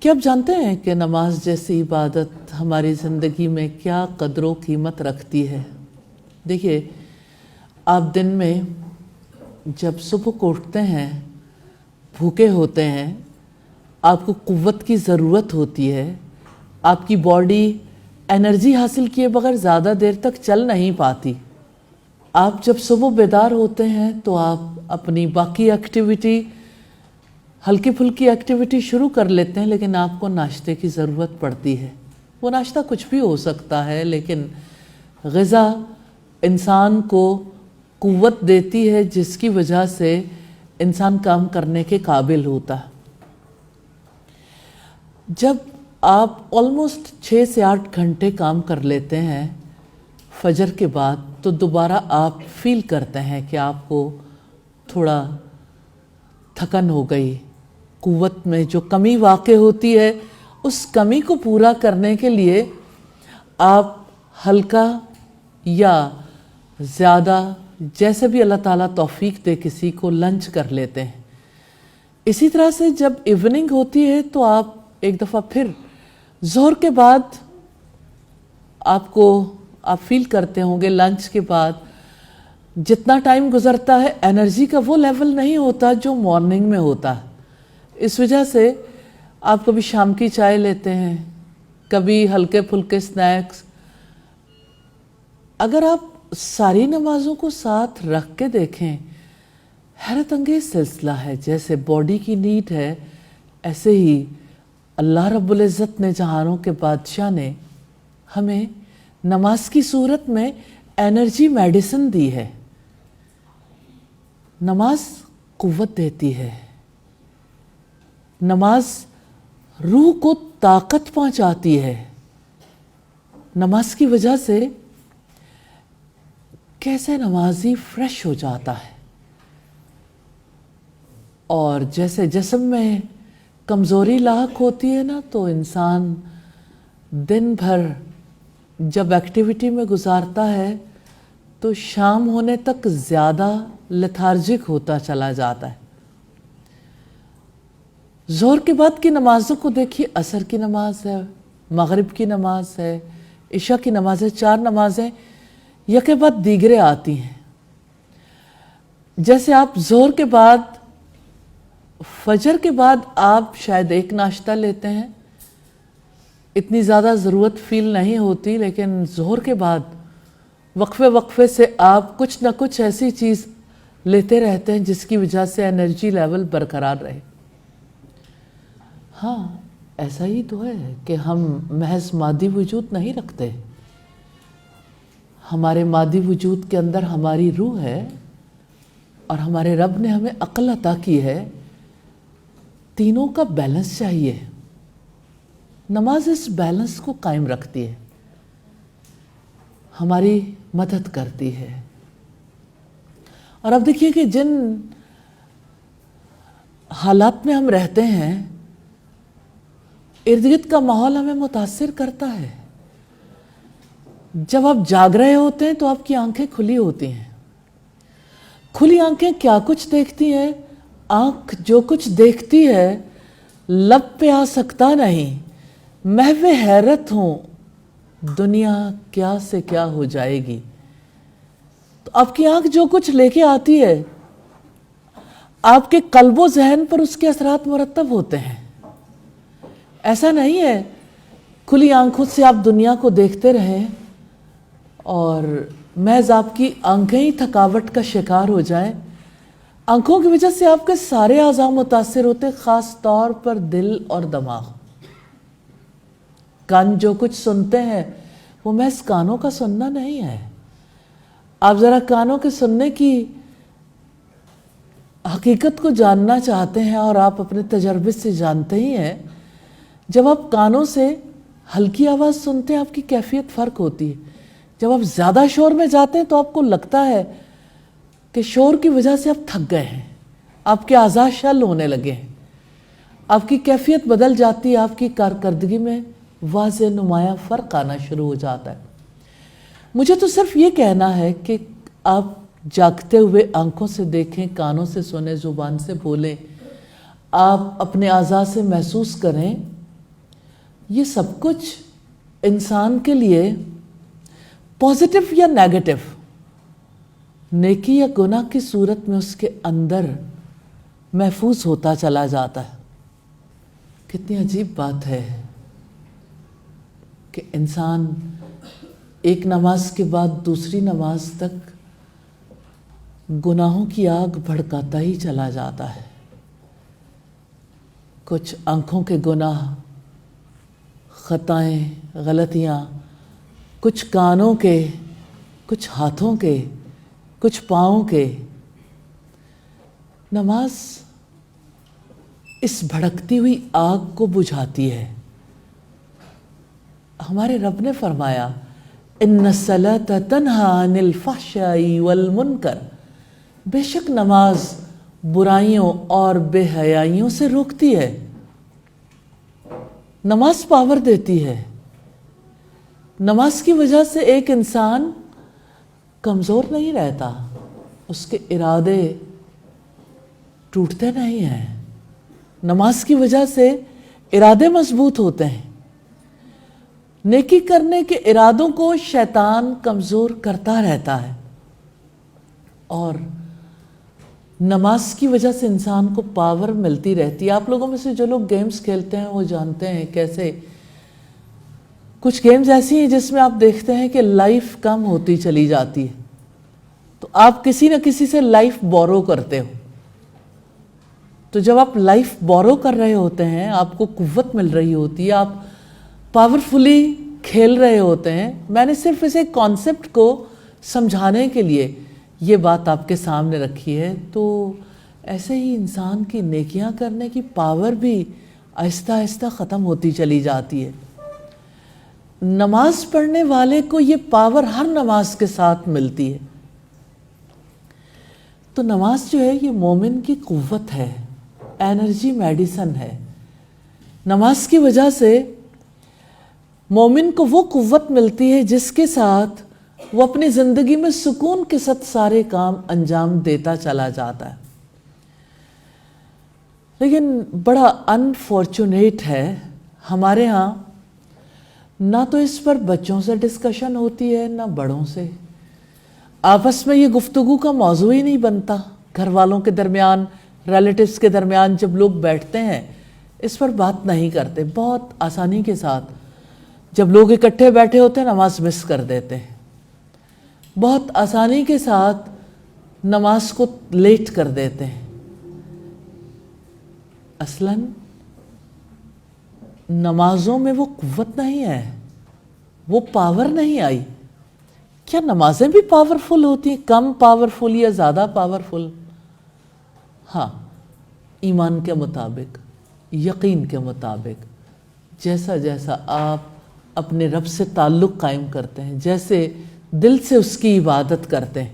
کیا آپ جانتے ہیں کہ نماز جیسی عبادت ہماری زندگی میں کیا قدر و قیمت رکھتی ہے؟ دیکھیے، آپ دن میں جب صبح کو اٹھتے ہیں، بھوکے ہوتے ہیں، آپ کو قوت کی ضرورت ہوتی ہے، آپ کی باڈی انرجی حاصل کیے بغیر زیادہ دیر تک چل نہیں پاتی۔ آپ جب صبح بیدار ہوتے ہیں تو آپ اپنی باقی ایکٹیویٹی، ہلکی پھلکی ایکٹیویٹی شروع کر لیتے ہیں، لیکن آپ کو ناشتے کی ضرورت پڑتی ہے۔ وہ ناشتہ کچھ بھی ہو سکتا ہے، لیکن غذا انسان کو قوت دیتی ہے جس کی وجہ سے انسان کام کرنے کے قابل ہوتا ہے۔ جب آپ آلموسٹ 6 سے 8 گھنٹے کام کر لیتے ہیں فجر کے بعد، تو دوبارہ آپ فیل کرتے ہیں کہ آپ کو تھوڑا تھکن ہو گئی، قوت میں جو کمی واقع ہوتی ہے اس کمی کو پورا کرنے کے لیے آپ ہلکا یا زیادہ، جیسے بھی اللہ تعالیٰ توفیق دے کسی کو، لنچ کر لیتے ہیں۔ اسی طرح سے جب ایوننگ ہوتی ہے تو آپ ایک دفعہ پھر ظہر کے بعد آپ فیل کرتے ہوں گے لنچ کے بعد جتنا ٹائم گزرتا ہے انرجی کا وہ لیول نہیں ہوتا جو مارننگ میں ہوتا ہے۔ اس وجہ سے آپ کبھی شام کی چائے لیتے ہیں، کبھی ہلکے پھلکے سنیکس۔ اگر آپ ساری نمازوں کو ساتھ رکھ کے دیکھیں، حیرت انگیز سلسلہ ہے۔ جیسے باڈی کی نیڈ ہے، ایسے ہی اللہ رب العزت نے، جہانوں کے بادشاہ نے، ہمیں نماز کی صورت میں انرجی میڈیسن دی ہے۔ نماز قوت دیتی ہے، نماز روح کو طاقت پہنچاتی ہے۔ نماز کی وجہ سے کیسے نمازی فریش ہو جاتا ہے، اور جیسے جسم میں کمزوری لاحق ہوتی ہے نا، تو انسان دن بھر جب ایکٹیویٹی میں گزارتا ہے تو شام ہونے تک زیادہ لیتھارجک ہوتا چلا جاتا ہے۔ ظہر کے بعد کی نمازوں کو دیکھیے، عصر کی نماز ہے، مغرب کی نماز ہے، عشاء کی نماز ہے، 4 نمازیں یکے بعد دیگرے آتی ہیں۔ جیسے آپ ظہر کے بعد، فجر کے بعد آپ شاید ایک ناشتہ لیتے ہیں، اتنی زیادہ ضرورت فیل نہیں ہوتی، لیکن ظہر کے بعد وقفے سے آپ کچھ نہ کچھ ایسی چیز لیتے رہتے ہیں جس کی وجہ سے انرجی لیول برقرار رہے۔ ہاں، ایسا ہی تو ہے کہ ہم محض مادی وجود نہیں رکھتے، ہمارے مادی وجود کے اندر ہماری روح ہے، اور ہمارے رب نے ہمیں عقل عطا کی ہے۔ تینوں کا بیلنس چاہیے۔ نماز اس بیلنس کو قائم رکھتی ہے، ہماری مدد کرتی ہے۔ اور اب دیکھیے کہ جن حالات میں ہم رہتے ہیں، ارد گرد کا ماحول ہمیں متاثر کرتا ہے۔ جب آپ جاگ رہے ہوتے ہیں تو آپ کی آنکھیں کھلی ہوتی ہیں۔ کھلی آنکھیں کیا کچھ دیکھتی ہیں؟ آنکھ جو کچھ دیکھتی ہے لب پہ آ سکتا نہیں، محو حیرت ہوں دنیا کیا سے کیا ہو جائے گی۔ تو آپ کی آنکھ جو کچھ لے کے آتی ہے، آپ کے قلب و ذہن پر اس کے اثرات مرتب ہوتے ہیں۔ ایسا نہیں ہے کھلی آنکھوں سے آپ دنیا کو دیکھتے رہیں اور محض آپ کی آنکھیں ہی تھکاوٹ کا شکار ہو جائیں۔ آنکھوں کی وجہ سے آپ کے سارے اعضاء متاثر ہوتے، خاص طور پر دل اور دماغ۔ کان جو کچھ سنتے ہیں وہ محض کانوں کا سننا نہیں ہے۔ آپ ذرا کانوں کے سننے کی حقیقت کو جاننا چاہتے ہیں، اور آپ اپنے تجربے سے جانتے ہی ہیں، جب آپ کانوں سے ہلکی آواز سنتے ہیں آپ کی کیفیت فرق ہوتی ہے۔ جب آپ زیادہ شور میں جاتے ہیں تو آپ کو لگتا ہے کہ شور کی وجہ سے آپ تھک گئے ہیں، آپ کے اعضاء شل ہونے لگے ہیں، آپ کی کیفیت بدل جاتی ہے، آپ کی کارکردگی میں واضح نمایاں فرق آنا شروع ہو جاتا ہے۔ مجھے تو صرف یہ کہنا ہے کہ آپ جاگتے ہوئے آنکھوں سے دیکھیں، کانوں سے سنیں، زبان سے بولیں، آپ اپنے اعضاء سے محسوس کریں یہ سب کچھ انسان کے لیے پازیٹیو یا نیگیٹو، نیکی یا گناہ کی صورت میں اس کے اندر محفوظ ہوتا چلا جاتا ہے۔ کتنی عجیب بات ہے کہ انسان ایک نماز کے بعد دوسری نماز تک گناہوں کی آگ بھڑکاتا ہی چلا جاتا ہے۔ کچھ آنکھوں کے گناہ، خطائیں، غلطیاں، کچھ کانوں کے، کچھ ہاتھوں کے، کچھ پاؤں کے۔ نماز اس بھڑکتی ہوئی آگ کو بجھاتی ہے۔ ہمارے رب نے فرمایا ان الصلاۃ تنہی عن الفحشاء والمنکر، بے شک نماز برائیوں اور بے حیائیوں سے روکتی ہے۔ نماز پاور دیتی ہے۔ نماز کی وجہ سے ایک انسان کمزور نہیں رہتا، اس کے ارادے ٹوٹتے نہیں ہیں۔ نماز کی وجہ سے ارادے مضبوط ہوتے ہیں۔ نیکی کرنے کے ارادوں کو شیطان کمزور کرتا رہتا ہے، اور نماز کی وجہ سے انسان کو پاور ملتی رہتی ہے۔ آپ لوگوں میں سے جو لوگ گیمز کھیلتے ہیں وہ جانتے ہیں کیسے کچھ گیمز ایسی ہیں جس میں آپ دیکھتے ہیں کہ لائف کم ہوتی چلی جاتی ہے، تو آپ کسی نہ کسی سے لائف بورو کرتے ہو۔ تو جب آپ لائف بورو کر رہے ہوتے ہیں، آپ کو قوت مل رہی ہوتی ہے، آپ پاورفلی کھیل رہے ہوتے ہیں۔ میں نے صرف اسے کانسیپٹ کو سمجھانے کے لیے یہ بات آپ کے سامنے رکھی ہے۔ تو ایسے ہی انسان کی نیکیاں کرنے کی پاور بھی آہستہ آہستہ ختم ہوتی چلی جاتی ہے۔ نماز پڑھنے والے کو یہ پاور ہر نماز کے ساتھ ملتی ہے۔ تو نماز جو ہے یہ مومن کی قوت ہے، انرجی میڈیسن ہے۔ نماز کی وجہ سے مومن کو وہ قوت ملتی ہے جس کے ساتھ وہ اپنی زندگی میں سکون کے ساتھ سارے کام انجام دیتا چلا جاتا ہے۔ لیکن بڑا انفارچونیٹ ہے، ہمارے ہاں نہ تو اس پر بچوں سے ڈسکشن ہوتی ہے نہ بڑوں سے۔ آپس میں یہ گفتگو کا موضوع ہی نہیں بنتا۔ گھر والوں کے درمیان، ریلیٹیوز کے درمیان جب لوگ بیٹھتے ہیں اس پر بات نہیں کرتے۔ بہت آسانی کے ساتھ جب لوگ اکٹھے بیٹھے ہوتے ہیں نماز مس کر دیتے ہیں، بہت آسانی کے ساتھ نماز کو لیٹ کر دیتے ہیں۔ اصلاً نمازوں میں وہ قوت نہیں ہے، وہ پاور نہیں آئی۔ کیا نمازیں بھی پاورفل ہوتی ہیں؟ کم پاورفل یا زیادہ پاورفل؟ ہاں، ایمان کے مطابق، یقین کے مطابق، جیسا جیسا آپ اپنے رب سے تعلق قائم کرتے ہیں، جیسے دل سے اس کی عبادت کرتے ہیں،